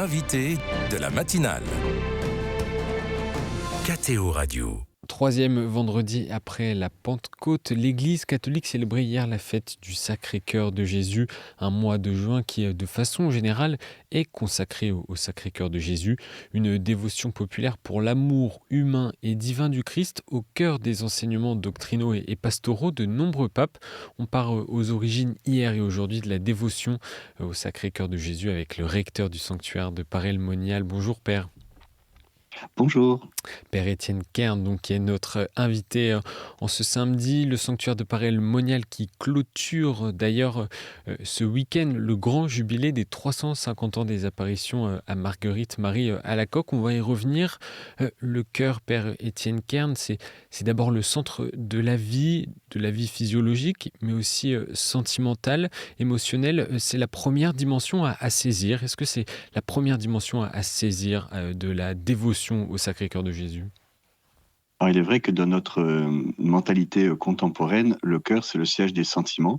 l'invité de la matinale. KTO Radio. Troisième vendredi après la Pentecôte, l'Église catholique célébrait hier la fête du Sacré-Cœur de Jésus, un mois de juin qui, de façon générale, est consacré au Sacré-Cœur de Jésus, une dévotion populaire pour l'amour humain et divin du Christ au cœur des enseignements doctrinaux et pastoraux de nombreux papes. On part aux origines hier et aujourd'hui de la dévotion au Sacré-Cœur de Jésus avec le recteur du sanctuaire de Paray-le-Monial. Bonjour Père. Bonjour. Père Étienne Kern, donc, qui est notre invité en ce samedi, le sanctuaire de Paray-le-Monial qui clôture d'ailleurs ce week-end le grand jubilé des 350 ans des apparitions à Marguerite Marie Alacoque. On va y revenir. Le cœur, Père Étienne Kern, c'est d'abord le centre de la vie physiologique, mais aussi sentimentale, émotionnelle. C'est la première dimension à saisir. Est-ce que c'est la première dimension à saisir de la dévotion au Sacré-Cœur de Jésus? Alors, il est vrai que dans notre mentalité contemporaine, le cœur, c'est le siège des sentiments.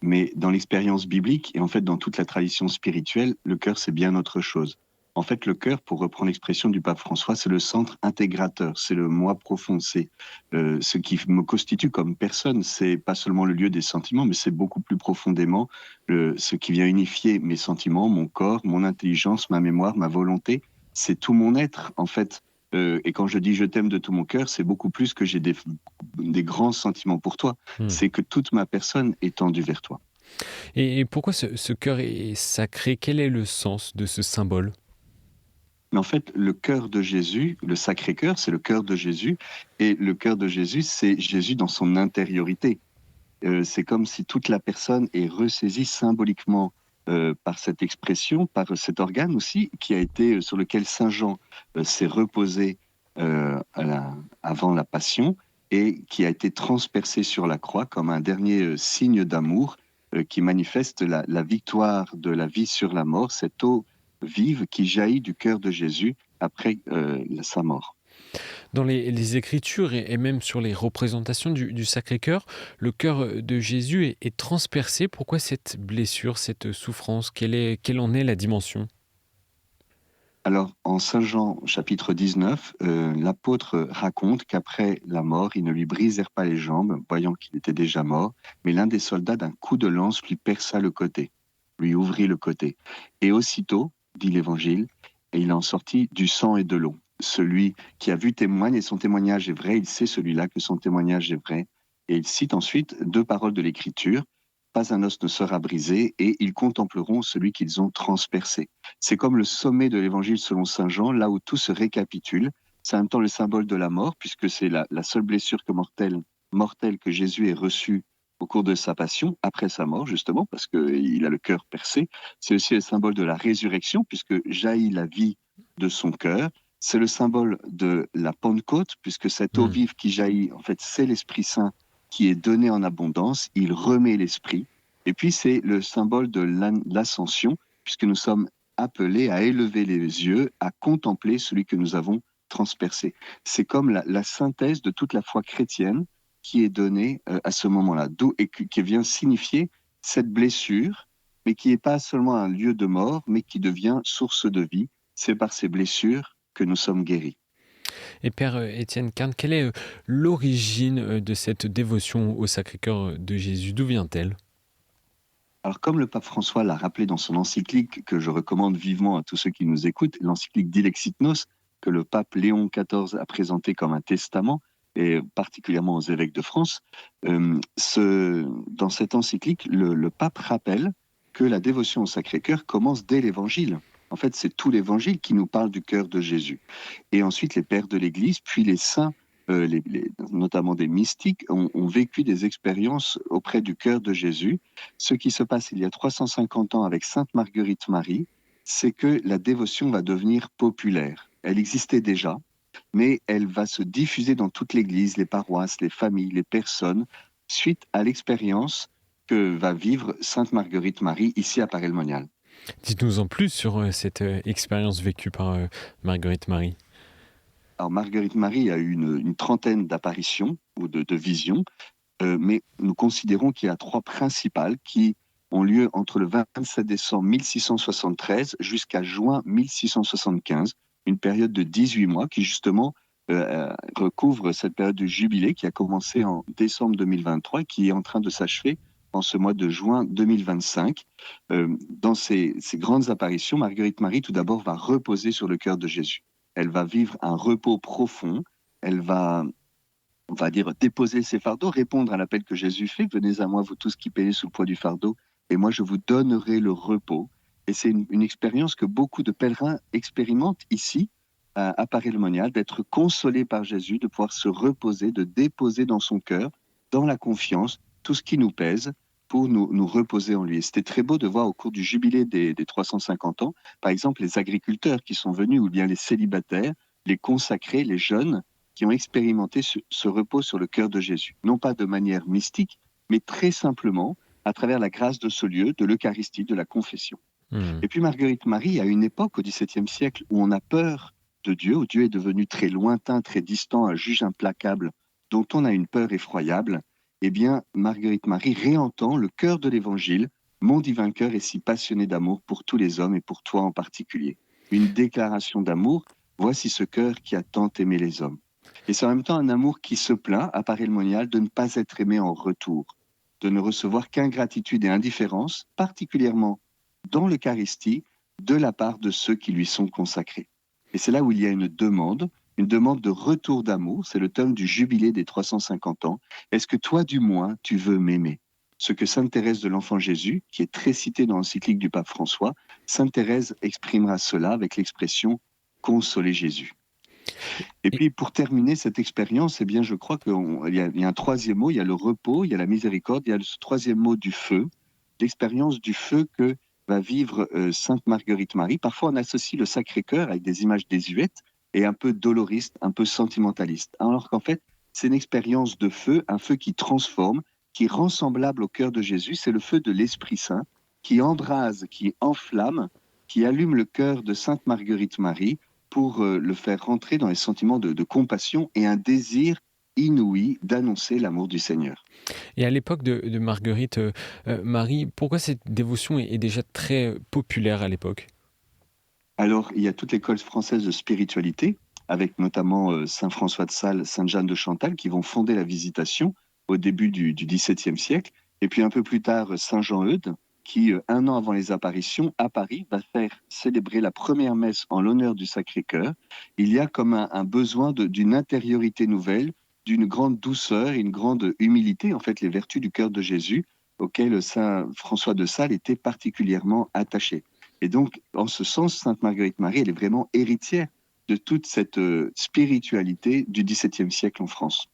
Mais dans l'expérience biblique et en fait dans toute la tradition spirituelle, le cœur, c'est bien autre chose. En fait, le cœur, pour reprendre l'expression du pape François, c'est le centre intégrateur, c'est le moi profond, c'est ce qui me constitue comme personne. C'est pas seulement le lieu des sentiments, mais c'est beaucoup plus profondément ce qui vient unifier mes sentiments, mon corps, mon intelligence, ma mémoire, ma volonté. C'est tout mon être, en fait. Et quand je dis je t'aime de tout mon cœur, c'est beaucoup plus que j'ai des grands sentiments pour toi. C'est que toute ma personne est tendue vers toi. Et pourquoi ce cœur est sacré? Quel est le sens de ce symbole? Mais en fait, le cœur de Jésus, le Sacré-Cœur, c'est le cœur de Jésus. Et le cœur de Jésus, c'est Jésus dans son intériorité. C'est comme si toute la personne est ressaisie symboliquement par cette expression, par cet organe aussi, qui a été sur lequel Saint Jean s'est reposé avant la Passion et qui a été transpercé sur la croix comme un dernier signe d'amour qui manifeste la victoire de la vie sur la mort, cette eau vive qui jaillit du cœur de Jésus après sa mort. Dans les Écritures et même sur les représentations du Sacré-Cœur, le cœur de Jésus est transpercé. Pourquoi cette blessure, cette souffrance? Quelle en est la dimension? Alors, en Saint Jean, chapitre 19, l'apôtre raconte qu'après la mort, ils ne lui brisèrent pas les jambes, voyant qu'il était déjà mort, mais l'un des soldats, d'un coup de lance, lui perça le côté, lui ouvrit le côté. Et aussitôt, dit l'Évangile, et il en sortit du sang et de l'eau. Celui qui a vu témoigne, et son témoignage est vrai, il sait celui-là que son témoignage est vrai. Et il cite ensuite deux paroles de l'Écriture, pas un os ne sera brisé, et ils contempleront celui qu'ils ont transpercé. C'est comme le sommet de l'Évangile selon Saint Jean, là où tout se récapitule. C'est en même temps le symbole de la mort, puisque c'est la seule blessure mortelle que Jésus ait reçue au cours de sa passion, après sa mort justement, parce qu'il a le cœur percé. C'est aussi le symbole de la résurrection, puisque jaillit la vie de son cœur. C'est le symbole de la Pentecôte, puisque cette eau vive qui jaillit, en fait, c'est l'Esprit Saint qui est donné en abondance. Il remet l'Esprit. Et puis, c'est le symbole de l'ascension, puisque nous sommes appelés à élever les yeux, à contempler celui que nous avons transpercé. C'est comme la synthèse de toute la foi chrétienne qui est donnée à ce moment-là, et qui vient signifier cette blessure, mais qui n'est pas seulement un lieu de mort, mais qui devient source de vie. C'est par ces blessures que nous sommes guéris. Et Père Étienne Kern, quelle est l'origine de cette dévotion au Sacré-Cœur de Jésus? D'où vient-elle? Alors, comme le pape François l'a rappelé dans son encyclique, que je recommande vivement à tous ceux qui nous écoutent, l'encyclique Dilexit Nos, que le pape Léon XIV a présenté comme un testament, et particulièrement aux évêques de France, dans cette encyclique, le pape rappelle que la dévotion au Sacré-Cœur commence dès l'Évangile. En fait, c'est tout l'Évangile qui nous parle du cœur de Jésus. Et ensuite, les pères de l'Église, puis les saints, notamment des mystiques, ont vécu des expériences auprès du cœur de Jésus. Ce qui se passe il y a 350 ans avec Sainte Marguerite Marie, c'est que la dévotion va devenir populaire. Elle existait déjà, mais elle va se diffuser dans toute l'Église, les paroisses, les familles, les personnes, suite à l'expérience que va vivre Sainte Marguerite Marie ici à Paray-le-Monial. Dites-nous en plus sur cette expérience vécue par Marguerite Marie. Alors, Marguerite Marie a eu une trentaine d'apparitions ou de visions, mais nous considérons qu'il y a trois principales qui ont lieu entre le 27 décembre 1673 jusqu'à juin 1675, une période de 18 mois qui justement recouvre cette période de jubilé qui a commencé en décembre 2023 et qui est en train de s'achever en ce mois de juin 2025. Dans ces grandes apparitions, Marguerite Marie, tout d'abord, va reposer sur le cœur de Jésus. Elle va vivre un repos profond. Elle va, on va dire, déposer ses fardeaux, répondre à l'appel que Jésus fait. Venez à moi, vous tous qui payez sous le poids du fardeau, et moi je vous donnerai le repos. Et c'est une expérience que beaucoup de pèlerins expérimentent ici, à Paray-le-Monial, d'être consolés par Jésus, de pouvoir se reposer, de déposer dans son cœur, dans la confiance, tout ce qui nous pèse pour nous reposer en lui. Et c'était très beau de voir au cours du jubilé des 350 ans, par exemple, les agriculteurs qui sont venus, ou bien les célibataires, les consacrés, les jeunes, qui ont expérimenté ce repos sur le cœur de Jésus. Non pas de manière mystique, mais très simplement à travers la grâce de ce lieu, de l'Eucharistie, de la confession. Et puis Marguerite Marie, à une époque, au XVIIe siècle, où on a peur de Dieu, où Dieu est devenu très lointain, très distant, un juge implacable, dont on a une peur effroyable, eh bien, Marguerite Marie réentend le cœur de l'Évangile. Mon divin cœur est si passionné d'amour pour tous les hommes et pour toi en particulier. Une déclaration d'amour, voici ce cœur qui a tant aimé les hommes. Et c'est en même temps un amour qui se plaint, à Paray-le-Monial, de ne pas être aimé en retour, de ne recevoir qu'ingratitude et indifférence, particulièrement dans l'Eucharistie, de la part de ceux qui lui sont consacrés. Et c'est là où il y a une demande de retour d'amour. C'est le thème du jubilé des 350 ans. Est-ce que toi, du moins, tu veux m'aimer? Ce que Sainte Thérèse de l'Enfant Jésus, qui est très citée dans l'encyclique du pape François, Sainte Thérèse exprimera cela avec l'expression « consoler Jésus ». Et puis, pour terminer cette expérience, eh bien, je crois qu'il y a un troisième mot, il y a le repos, il y a la miséricorde, il y a ce troisième mot du feu, l'expérience du feu que va vivre Sainte Marguerite Marie. Parfois, on associe le Sacré-Cœur avec des images désuètes et un peu doloristes, un peu sentimentalistes. Alors qu'en fait, c'est une expérience de feu, un feu qui transforme, qui rend semblable au cœur de Jésus. C'est le feu de l'Esprit Saint qui embrase, qui enflamme, qui allume le cœur de Sainte Marguerite Marie pour le faire rentrer dans les sentiments de compassion et un désir inouï d'annoncer l'amour du Seigneur. Et à l'époque de Marguerite Marie, pourquoi cette dévotion est déjà très populaire à l'époque? Alors, il y a toute l'école française de spiritualité, avec notamment Saint François de Sales, Sainte Jeanne de Chantal, qui vont fonder la Visitation au début du XVIIe siècle. Et puis un peu plus tard, Saint Jean-Eudes, qui, un an avant les apparitions, à Paris, va faire célébrer la première messe en l'honneur du Sacré-Cœur. Il y a comme un besoin d'une intériorité nouvelle, d'une grande douceur et une grande humilité, en fait, les vertus du cœur de Jésus, auxquelles Saint François de Sales était particulièrement attaché. Et donc, en ce sens, Sainte Marguerite Marie, elle est vraiment héritière de toute cette spiritualité du XVIIe siècle en France.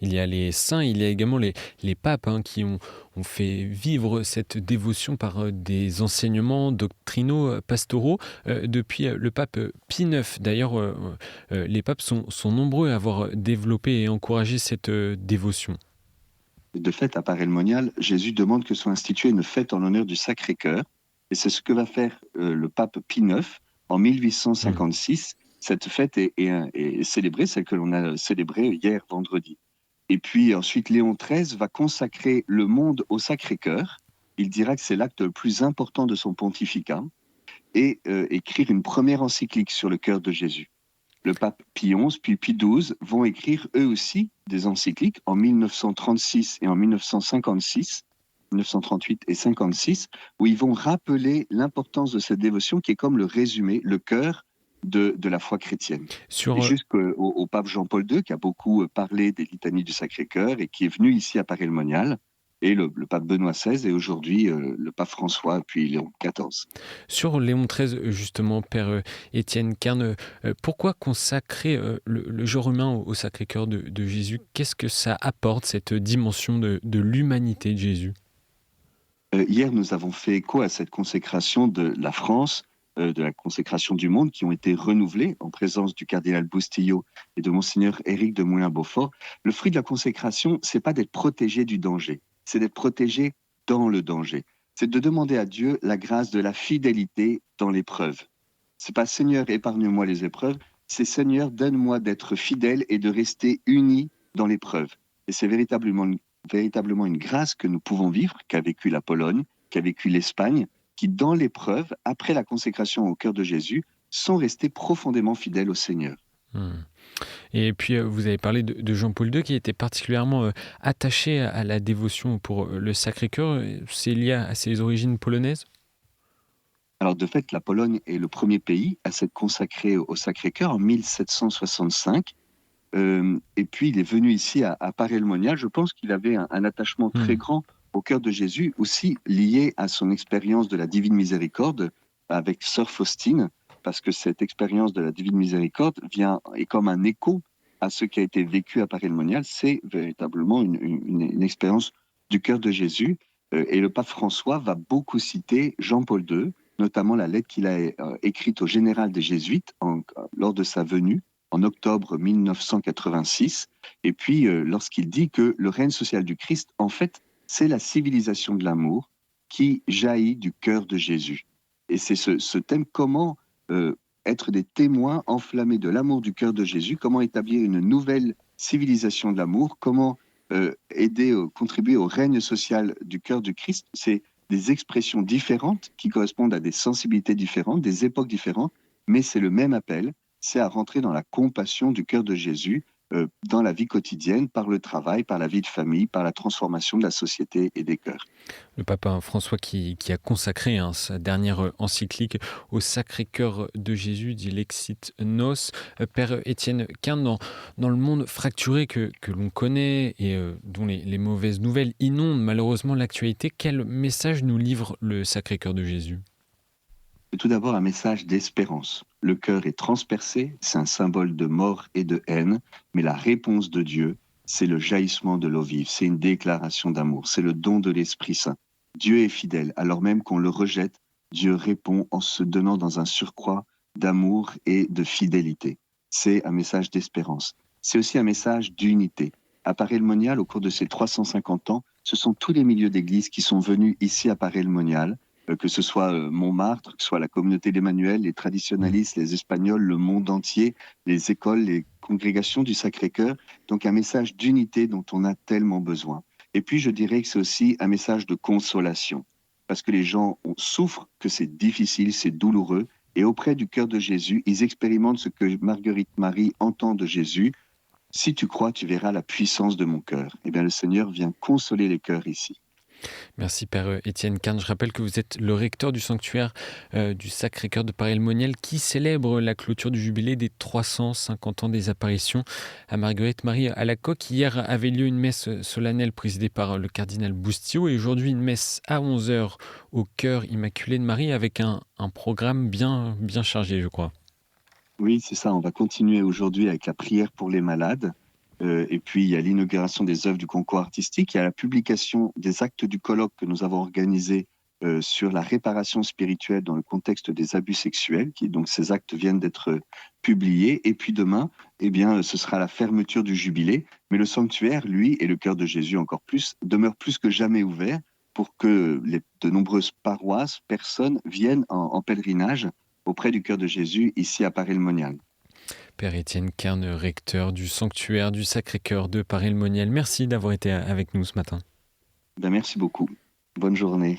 Il y a les saints, il y a également les papes qui ont fait vivre cette dévotion par des enseignements doctrinaux, pastoraux. Depuis le pape Pie IX, d'ailleurs, les papes sont nombreux à avoir développé et encouragé cette dévotion. De fait, à Paray-le-Monial, Jésus demande que soit instituée une fête en l'honneur du Sacré-Cœur. Et c'est ce que va faire le pape Pie IX en 1856. Cette fête est célébrée, celle que l'on a célébrée hier, vendredi. Et puis ensuite, Léon XIII va consacrer le monde au Sacré-Cœur. Il dira que c'est l'acte le plus important de son pontificat et écrire une première encyclique sur le cœur de Jésus. Le pape Pie XI puis Pie XII vont écrire eux aussi des encycliques en 1936 et en 1956, 1938 et 56, où ils vont rappeler l'importance de cette dévotion qui est comme le résumé, le cœur de la foi chrétienne. Et jusqu'au pape Jean-Paul II, qui a beaucoup parlé des litanies du Sacré-Cœur et qui est venu ici à Paray-le-Monial, et le pape Benoît XVI et aujourd'hui le pape François, puis Léon XIV. Sur Léon XIII, justement, Père Étienne Kern, pourquoi consacrer le genre humain au Sacré-Cœur de Jésus? Qu'est-ce que ça apporte, cette dimension de l'humanité de Jésus? Hier, nous avons fait écho à cette consécration de la France, de la consécration du monde, qui ont été renouvelées en présence du cardinal Boustillot et de Monseigneur Éric de Moulin-Beaufort. Le fruit de la consécration, c'est pas d'être protégé du danger, c'est d'être protégé dans le danger. C'est de demander à Dieu la grâce de la fidélité dans l'épreuve. C'est pas Seigneur, épargne-moi les épreuves, c'est Seigneur, donne-moi d'être fidèle et de rester uni dans l'épreuve. Et c'est véritablement une grâce que nous pouvons vivre, qu'a vécu la Pologne, qu'a vécu l'Espagne, qui, dans l'épreuve, après la consécration au cœur de Jésus, sont restés profondément fidèles au Seigneur. Et puis, vous avez parlé de Jean-Paul II qui était particulièrement attaché à la dévotion pour le Sacré-Cœur. C'est lié à ses origines polonaises? Alors de fait, la Pologne est le premier pays à s'être consacré au Sacré-Cœur en 1765. Et puis il est venu ici à Paray-le-Monial. Je pense qu'il avait un attachement très grand au cœur de Jésus, aussi lié à son expérience de la Divine Miséricorde avec Sœur Faustine, parce que cette expérience de la Divine Miséricorde est comme un écho à ce qui a été vécu à Paray-le-Monial. C'est véritablement une expérience du cœur de Jésus. Et le pape François va beaucoup citer Jean-Paul II, notamment la lettre qu'il a écrite au général des Jésuites lors de sa venue en octobre 1986. Et puis, lorsqu'il dit que le règne social du Christ, en fait, c'est la civilisation de l'amour qui jaillit du cœur de Jésus. Et c'est ce thème, comment être des témoins enflammés de l'amour du cœur de Jésus, comment établir une nouvelle civilisation de l'amour, comment contribuer au règne social du cœur du Christ. C'est des expressions différentes qui correspondent à des sensibilités différentes, des époques différentes, mais c'est le même appel, c'est à rentrer dans la compassion du cœur de Jésus dans la vie quotidienne, par le travail, par la vie de famille, par la transformation de la société et des cœurs. Le pape François qui a consacré sa dernière encyclique au Sacré-Cœur de Jésus, dit Lexit Nos. Père Étienne Quint, dans le monde fracturé que l'on connaît et dont les mauvaises nouvelles inondent malheureusement l'actualité, quel message nous livre le Sacré-Cœur de Jésus ? C'est tout d'abord un message d'espérance. Le cœur est transpercé, c'est un symbole de mort et de haine, mais la réponse de Dieu, c'est le jaillissement de l'eau vive, c'est une déclaration d'amour, c'est le don de l'Esprit Saint. Dieu est fidèle, alors même qu'on le rejette, Dieu répond en se donnant dans un surcroît d'amour et de fidélité. C'est un message d'espérance. C'est aussi un message d'unité. À Paray-le-Monial, au cours de ces 350 ans, ce sont tous les milieux d'église qui sont venus ici à Paray-le-Monial, que ce soit Montmartre, que ce soit la communauté d'Emmanuel, les traditionalistes, les Espagnols, le monde entier, les écoles, les congrégations du Sacré-Cœur. Donc un message d'unité dont on a tellement besoin. Et puis je dirais que c'est aussi un message de consolation, parce que les gens souffrent, que c'est difficile, c'est douloureux, et auprès du cœur de Jésus, ils expérimentent ce que Marguerite Marie entend de Jésus. Si tu crois, tu verras la puissance de mon cœur. Eh bien, le Seigneur vient consoler les cœurs ici. Merci Père Étienne Quint. Je rappelle que vous êtes le recteur du sanctuaire du Sacré-Cœur de Paray-le-Monial qui célèbre la clôture du jubilé des 350 ans des apparitions à Marguerite Marie Alacoque. Hier avait lieu une messe solennelle présidée par le cardinal Boustio et aujourd'hui une messe à 11h au Cœur Immaculé de Marie avec un programme bien chargé, je crois. Oui, c'est ça. On va continuer aujourd'hui avec la prière pour les malades. Et puis, il y a l'inauguration des œuvres du concours artistique. Il y a la publication des actes du colloque que nous avons organisé sur la réparation spirituelle dans le contexte des abus sexuels. Donc, ces actes viennent d'être publiés. Et puis demain, eh bien, ce sera la fermeture du jubilé. Mais le sanctuaire, lui, et le cœur de Jésus encore plus, demeure plus que jamais ouvert pour que de nombreuses paroisses, personnes viennent en pèlerinage auprès du cœur de Jésus ici à Paray-le-Monial. Père Étienne Quint, recteur du sanctuaire du Sacré-Cœur de Paray-le-Monial. Merci d'avoir été avec nous ce matin. Merci beaucoup. Bonne journée.